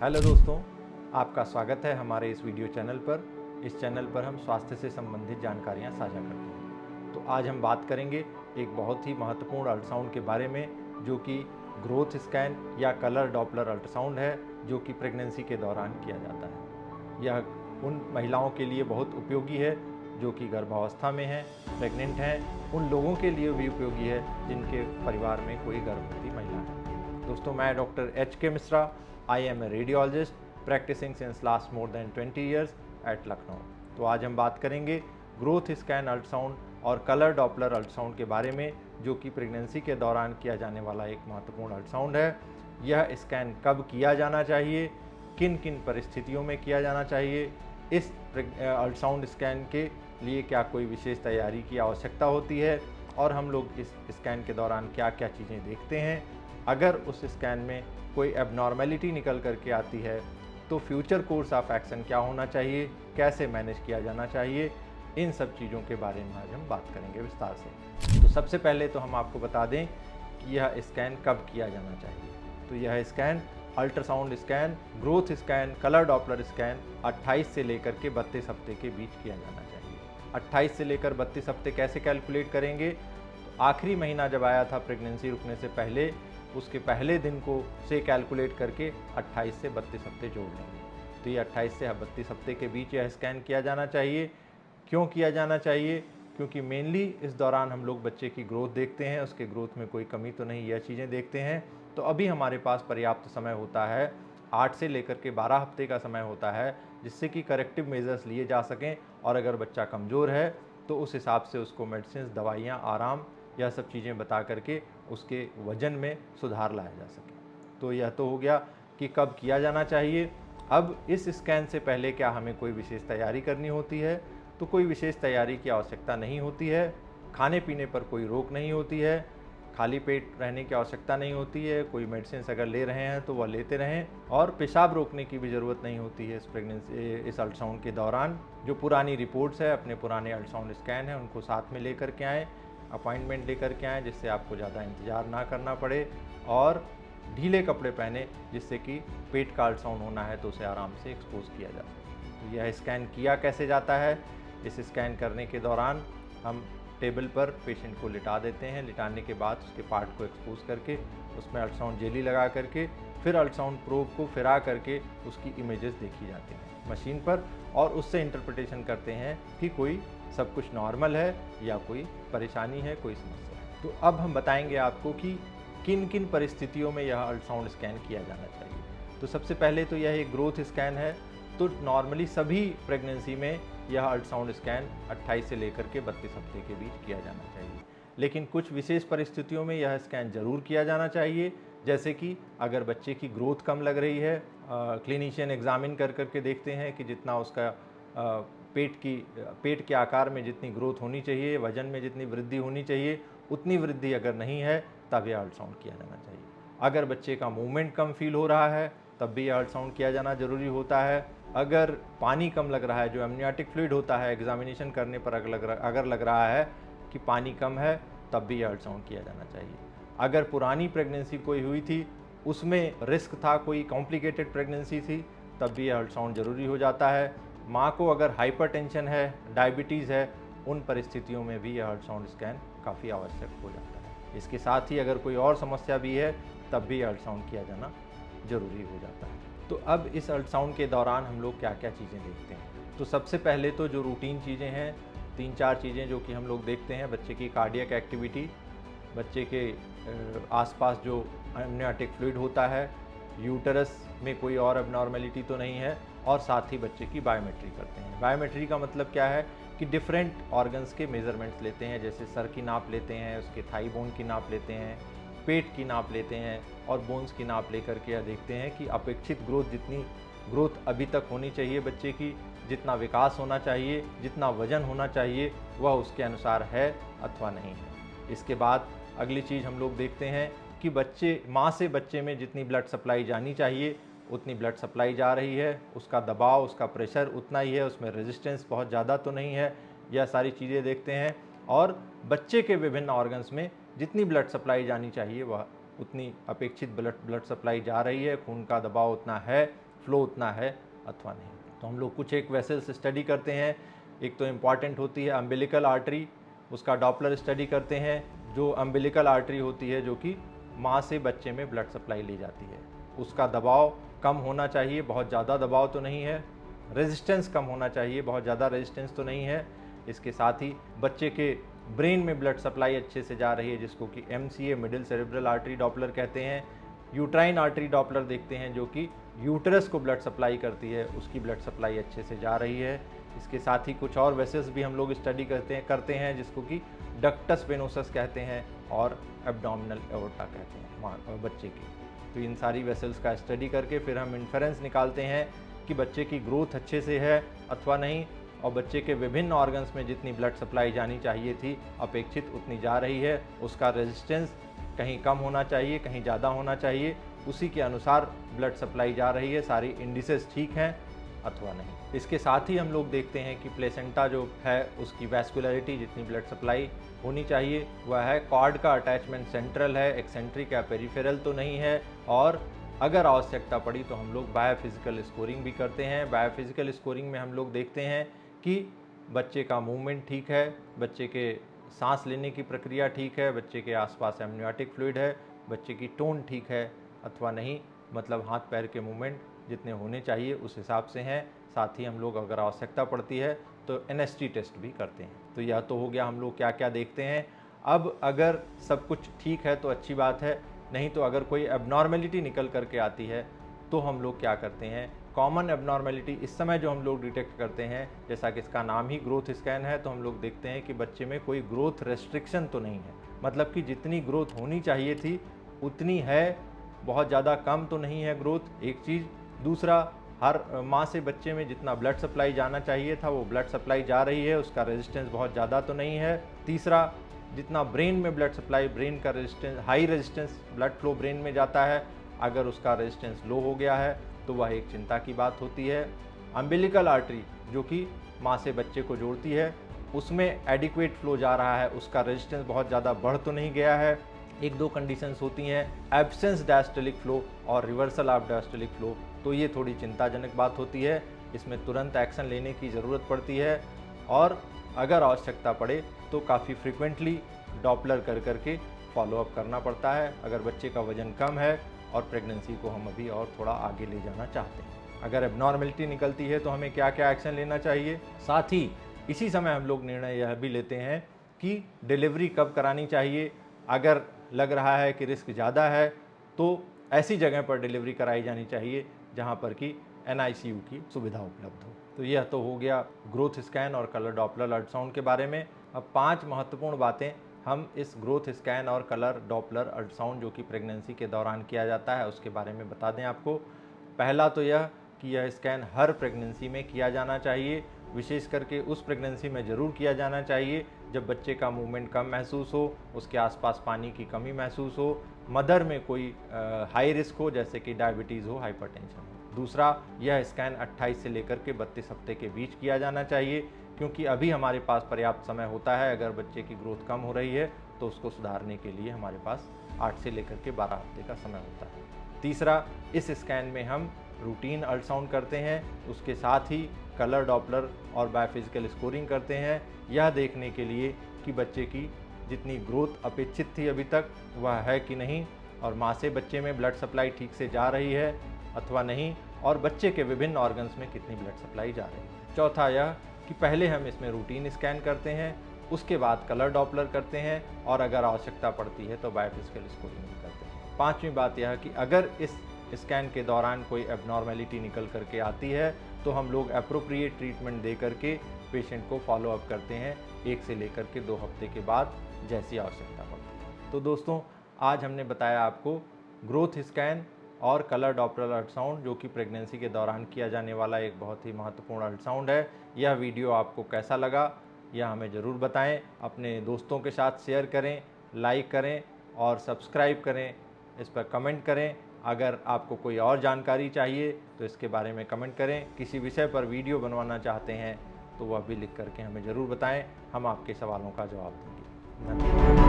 Hello दोस्तों, आपका स्वागत है हमारे इस वीडियो चैनल पर। इस चैनल पर हम स्वास्थ्य से संबंधित जानकारियाँ साझा करते हैं। तो आज हम बात करेंगे एक बहुत ही महत्वपूर्ण अल्ट्रासाउंड के बारे में, जो कि ग्रोथ स्कैन या कलर डॉपलर अल्ट्रासाउंड है, जो कि प्रेगनेंसी के दौरान किया जाता है। यह उन महिलाओं के लिए बहुत उपयोगी है जो कि गर्भावस्था में हैं, प्रेग्नेंट हैं। उन लोगों के लिए भी उपयोगी है जिनके परिवार में कोई गर्भवती महिला है। दोस्तों, मैं doctor H.K. Mishra, I am a radiologist practicing since last more than 20 years at Lucknow. तो आज हम बात करेंगे ग्रोथ स्कैन अल्ट्रासाउंड और कलर डॉपलर अल्ट्रासाउंड के बारे में, जो कि प्रेगनेंसी के दौरान किया जाने वाला एक महत्वपूर्ण अल्ट्रासाउंड है। यह स्कैन कब किया जाना चाहिए, किन किन परिस्थितियों में किया जाना चाहिए, इस अल्ट्रासाउंड स्कैन के लिए क्या कोई विशेष तैयारी की आवश्यकता होती है, और हम लोग इस स्कैन के दौरान क्या क्या चीज़ें देखते हैं। अगर उस स्कैन में कोई एबनॉर्मेलिटी निकल करके आती है तो फ्यूचर कोर्स ऑफ एक्शन क्या होना चाहिए, कैसे मैनेज किया जाना चाहिए, इन सब चीज़ों के बारे में आज हम बात करेंगे विस्तार से। तो सबसे पहले तो हम आपको बता दें कि यह स्कैन कब किया जाना चाहिए। तो यह scan ultrasound scan, growth scan, colour Doppler scan 28 से लेकर के 32 हफ्ते के बीच किया जाना चाहिए। 28 से लेकर 32 हफ्ते कैसे कैलकुलेट करेंगे? तो आखिरी महीना जब आया था प्रेगनेंसी रुकने से पहले, उसके पहले दिन को से कैलकुलेट करके 28 से 32 हफ्ते जोड़ लेंगे। तो ये 28 से 32 हफ्ते के बीच यह स्कैन किया जाना चाहिए। क्यों किया जाना चाहिए? क्योंकि मेनली इस दौरान हम लोग बच्चे की ग्रोथ देखते हैं, उसके ग्रोथ में कोई कमी तो नहीं, यह चीज़ें देखते हैं। तो अभी हमारे पास पर्याप्त समय होता है, 8 से लेकर के 12 हफ्ते का समय होता है, जिससे कि करेक्टिव मेजर्स लिए जा सकें। और अगर बच्चा कमज़ोर है तो उस हिसाब से उसको मेडिसिन, दवाइयाँ, आराम, यह सब चीज़ें बता करके उसके वज़न में सुधार लाया जा सके। तो यह तो हो गया कि कब किया जाना चाहिए। अब इस स्कैन से पहले क्या हमें कोई विशेष तैयारी करनी होती है? तो कोई विशेष तैयारी की आवश्यकता नहीं होती है। खाने पीने पर कोई रोक नहीं होती है, खाली पेट रहने की आवश्यकता नहीं होती है। कोई मेडिसिन अगर ले रहे हैं तो वह लेते रहें, और पेशाब रोकने की भी ज़रूरत नहीं होती है इस अल्ट्रासाउंड के दौरान। जो पुरानी रिपोर्ट्स है, अपने पुराने अल्ट्रासाउंड स्कैन है, उनको साथ में लेकर के आएँ, अपॉइंटमेंट लेकर के आएँ, जिससे आपको ज़्यादा इंतज़ार ना करना पड़े, और ढीले कपड़े पहने, जिससे कि पेट का अल्ट्रासाउंड होना है तो उसे आराम से एक्सपोज किया जा सके। तो यह स्कैन किया कैसे जाता है? इस स्कैन करने के दौरान हम टेबल पर पेशेंट को लिटा देते हैं। लिटाने के बाद उसके पार्ट को एक्सपोज करके उसमें अल्ट्रासाउंड जेली लगा करके फिर अल्ट्रासाउंड प्रोब को फिरा करके उसकी इमेजेस देखी जाती हैं मशीन पर, और उससे इंटरप्रिटेशन करते हैं कि कोई सब कुछ नॉर्मल है या कोई परेशानी है, कोई समस्या है। तो अब हम बताएंगे आपको कि किन किन परिस्थितियों में यह अल्ट्रासाउंड स्कैन किया जाना चाहिए। तो सबसे पहले तो यह एक ग्रोथ स्कैन है। तो नॉर्मली सभी प्रेगनेंसी में यह अल्ट्रासाउंड स्कैन 28 से लेकर के 32 हफ्ते के बीच किया जाना चाहिए। लेकिन कुछ विशेष परिस्थितियों में यह स्कैन ज़रूर किया जाना चाहिए, जैसे कि अगर बच्चे की ग्रोथ कम लग रही है, क्लिनिशियन एग्जामिन कर करके देखते हैं कि जितना उसका पेट के आकार में जितनी ग्रोथ होनी चाहिए, वजन में जितनी वृद्धि होनी चाहिए, उतनी वृद्धि अगर नहीं है, तब यह अल्ट्रासाउंड किया जाना चाहिए। अगर बच्चे का मूवमेंट कम फील हो रहा है, तब भी यह अल्ट्रासाउंड किया जाना ज़रूरी होता है। अगर पानी कम लग रहा है, जो एमनियोटिक फ्लूइड होता है, एग्जामिनेशन करने पर अगर लग रहा है कि पानी कम है, तब भी यह अल्ट्रासाउंड किया जाना चाहिए। अगर पुरानी प्रेगनेंसी कोई हुई थी, उसमें रिस्क था, कोई कॉम्प्लिकेटेड प्रेगनेंसी थी, तब भी यह अल्ट्रासाउंड ज़रूरी हो जाता है। माँ को अगर हाइपरटेंशन है, डायबिटीज़ है, उन परिस्थितियों में भी यह अल्ट्रासाउंड स्कैन काफ़ी आवश्यक हो जाता है। इसके साथ ही अगर कोई और समस्या भी है, तब भी अल्ट्रासाउंड किया जाना ज़रूरी हो जाता है। तो अब इस अल्ट्रासाउंड के दौरान हम लोग क्या क्या चीज़ें देखते हैं? तो सबसे पहले तो जो रूटीन चीज़ें हैं, 3-4 चीज़ें जो कि हम लोग देखते हैं, बच्चे की कार्डियक एक्टिविटी, बच्चे के आसपास जो एमनियोटिक फ्लूइड होता है, यूटरस में कोई और एबनॉर्मेलिटी तो नहीं है, और साथ ही बच्चे की बायोमेट्री करते हैं। बायोमेट्री का मतलब क्या है कि डिफरेंट ऑर्गन्स के मेज़रमेंट्स लेते हैं, जैसे सर की नाप लेते हैं, उसके थाई बोन की नाप लेते हैं, पेट की नाप लेते हैं, और बोन्स की नाप लेकर के यह देखते हैं कि अपेक्षित ग्रोथ अभी तक होनी चाहिए बच्चे की, जितना विकास होना चाहिए, जितना वजन होना चाहिए, वह उसके अनुसार है अथवा नहीं है। इसके बाद अगली चीज़ हम लोग देखते हैं कि माँ से बच्चे में जितनी ब्लड सप्लाई जानी चाहिए, उतनी ब्लड सप्लाई जा रही है, उसका दबाव, उसका प्रेशर उतना ही है, उसमें रेजिस्टेंस बहुत ज़्यादा तो नहीं है। यह सारी चीज़ें देखते हैं। और बच्चे के विभिन्न ऑर्गन्स में जितनी ब्लड सप्लाई जानी चाहिए, वह उतनी अपेक्षित ब्लड सप्लाई जा रही है, खून का दबाव उतना है फ्लो उतना है अथवा नहीं। तो हम लोग कुछ एक वेसल्स स्टडी करते हैं। एक तो इम्पॉर्टेंट होती है अम्बिलिकल आर्टरी, उसका डॉपलर स्टडी करते हैं। जो अम्बिलिकल आर्टरी होती है जो कि माँ से बच्चे में ब्लड सप्लाई ले जाती है, उसका दबाव कम होना चाहिए, बहुत ज़्यादा दबाव तो नहीं है, रेजिस्टेंस कम होना चाहिए, बहुत ज़्यादा रेजिस्टेंस तो नहीं है। इसके साथ ही बच्चे के ब्रेन में ब्लड सप्लाई अच्छे से जा रही है, जिसको कि MCA middle cerebral artery Doppler कहते हैं। यूट्राइन आर्टरी डॉपलर देखते हैं जो कि यूट्रस को ब्लड सप्लाई करती है, उसकी ब्लड सप्लाई अच्छे से जा रही है। इसके साथ ही कुछ और वेसल्स भी हम लोग स्टडी करते हैं जिसको कि डक्टस वेनोसस कहते हैं और एब्डोमिनल एओर्टा कहते हैं बच्चे की। तो इन सारी वेसल्स का स्टडी करके फिर हम इन्फेरेंस निकालते हैं कि बच्चे की ग्रोथ अच्छे से है अथवा नहीं, और बच्चे के विभिन्न ऑर्गन्स में जितनी ब्लड सप्लाई जानी चाहिए थी अपेक्षित उतनी जा रही है, उसका रेजिस्टेंस कहीं कम होना चाहिए, कहीं ज़्यादा होना चाहिए, उसी के अनुसार ब्लड सप्लाई जा रही है, सारी इंडिसेस ठीक हैं अथवा नहीं। इसके साथ ही हम लोग देखते हैं कि प्लेसेंटा जो है उसकी वैस्कुलरिटी, जितनी ब्लड सप्लाई होनी चाहिए वह है, कॉर्ड का अटैचमेंट सेंट्रल है, एक्सेंट्रिक या पेरिफेरल तो नहीं है, और अगर आवश्यकता पड़ी तो हम लोग बायोफिजिकल स्कोरिंग भी करते हैं। बायोफिजिकल स्कोरिंग में हम लोग देखते हैं कि बच्चे का मूवमेंट ठीक है, बच्चे के सांस लेने की प्रक्रिया ठीक है, बच्चे के आसपास एमनियोटिक फ्लूइड है, बच्चे की टोन ठीक है अथवा नहीं, मतलब हाथ पैर के मूवमेंट जितने होने चाहिए उस हिसाब से हैं। साथ ही हम लोग अगर आवश्यकता पड़ती है तो NST टेस्ट भी करते हैं। तो यह तो हो गया हम लोग क्या क्या देखते हैं। अब अगर सब कुछ ठीक है तो अच्छी बात है, नहीं तो अगर कोई एबनॉर्मेलिटी निकल करके आती है तो हम लोग क्या करते हैं, कॉमन एबनॉर्मेलिटी इस समय जो हम लोग डिटेक्ट करते हैं, जैसा कि इसका नाम ही ग्रोथ स्कैन है, तो हम लोग देखते हैं कि बच्चे में कोई ग्रोथ रेस्ट्रिक्शन तो नहीं है, मतलब कि जितनी ग्रोथ होनी चाहिए थी उतनी है, बहुत ज़्यादा कम तो नहीं है ग्रोथ, एक चीज़। दूसरा, हर माँ से बच्चे में जितना ब्लड सप्लाई जाना चाहिए था वो ब्लड सप्लाई जा रही है, उसका रेजिस्टेंस बहुत ज़्यादा तो नहीं है। तीसरा, जितना ब्रेन में ब्लड सप्लाई, ब्रेन का resistance, high resistance blood flow brain में जाता है, अगर उसका रेजिस्टेंस लो हो गया है तो वह एक चिंता की बात होती है। अम्बिलिकल आर्टरी जो कि माँ से बच्चे को जोड़ती है उसमें एडिक्वेट फ्लो जा रहा है, उसका रेजिस्टेंस बहुत ज़्यादा बढ़ तो नहीं गया है। एक दो कंडीशंस होती हैं, एब्सेंस डायस्टोलिक फ्लो और रिवर्सल ऑफ डायस्टोलिक फ्लो, तो ये थोड़ी चिंताजनक बात होती है, इसमें तुरंत एक्शन लेने की ज़रूरत पड़ती है, और अगर आवश्यकता पड़े तो काफ़ी फ्रिक्वेंटली डॉपलर कर करके फॉलोअप करना पड़ता है अगर बच्चे का वज़न कम है और प्रेगनेंसी को हम अभी और थोड़ा आगे ले जाना चाहते हैं। अगर एबनॉर्मेलिटी निकलती है तो हमें क्या क्या एक्शन लेना चाहिए। साथ ही इसी समय हम लोग निर्णय यह भी लेते हैं कि डिलीवरी कब करानी चाहिए। अगर लग रहा है कि रिस्क ज़्यादा है तो ऐसी जगह पर डिलीवरी कराई जानी चाहिए जहाँ पर कि NICU की सुविधा उपलब्ध हो। तो यह तो हो गया ग्रोथ स्कैन और कलर डॉपलर अल्ट्रासाउंड के बारे में। अब 5 महत्वपूर्ण बातें हम इस ग्रोथ स्कैन और कलर डॉपलर अल्ट्रासाउंड जो कि प्रेगनेंसी के दौरान किया जाता है उसके बारे में बता दें आपको। पहला तो यह कि यह स्कैन हर प्रेगनेंसी में किया जाना चाहिए, विशेष करके उस प्रेगनेंसी में ज़रूर किया जाना चाहिए जब बच्चे का मूवमेंट कम महसूस हो, उसके आसपास पानी की कमी महसूस हो, मदर में कोई हाई रिस्क हो जैसे कि डायबिटीज़ हो, हाइपरटेंशन हो। दूसरा, यह स्कैन 28 से लेकर के 32 हफ्ते के बीच किया जाना चाहिए, क्योंकि अभी हमारे पास पर्याप्त समय होता है। अगर बच्चे की ग्रोथ कम हो रही है तो उसको सुधारने के लिए हमारे पास 8 से लेकर के 12 हफ्ते का समय होता है। तीसरा, इस स्कैन में हम रूटीन अल्ट्रासाउंड करते हैं, उसके साथ ही कलर डॉपलर और बायोफिजिकल स्कोरिंग करते हैं, यह देखने के लिए कि बच्चे की जितनी ग्रोथ अपेक्षित थी अभी तक वह है कि नहीं, और माँ से बच्चे में ब्लड सप्लाई ठीक से जा रही है अथवा नहीं, और बच्चे के विभिन्न ऑर्गन्स में कितनी ब्लड सप्लाई जा रही है। चौथा यह कि पहले हम इसमें रूटीन स्कैन करते हैं, उसके बाद कलर डॉपलर करते हैं, और अगर आवश्यकता पड़ती है तो बायोफिजिकल स्कोरिंग भी करते हैं। पांचवी बात यह कि अगर इस स्कैन के दौरान कोई एबनॉर्मेलिटी निकल करके आती है तो हम लोग एप्रोप्रिएट ट्रीटमेंट दे करके पेशेंट को फॉलोअप करते हैं 1 से लेकर के 2 हफ्ते के बाद जैसी आवश्यकता पड़ती है। तो दोस्तों, आज हमने बताया आपको ग्रोथ स्कैन और कलर डॉपलर अल्ट्रासाउंड जो कि प्रेगनेंसी के दौरान किया जाने वाला एक बहुत ही महत्वपूर्ण अल्ट्रासाउंड है। यह वीडियो आपको कैसा लगा यह हमें ज़रूर बताएं, अपने दोस्तों के साथ शेयर करें, लाइक करें और सब्सक्राइब करें, इस पर कमेंट करें। अगर आपको कोई और जानकारी चाहिए तो इसके बारे में कमेंट करें। किसी विषय पर वीडियो बनवाना चाहते हैं तो वह भी लिख करके हमें ज़रूर बताएं, हम आपके सवालों का जवाब देंगे। धन्यवाद।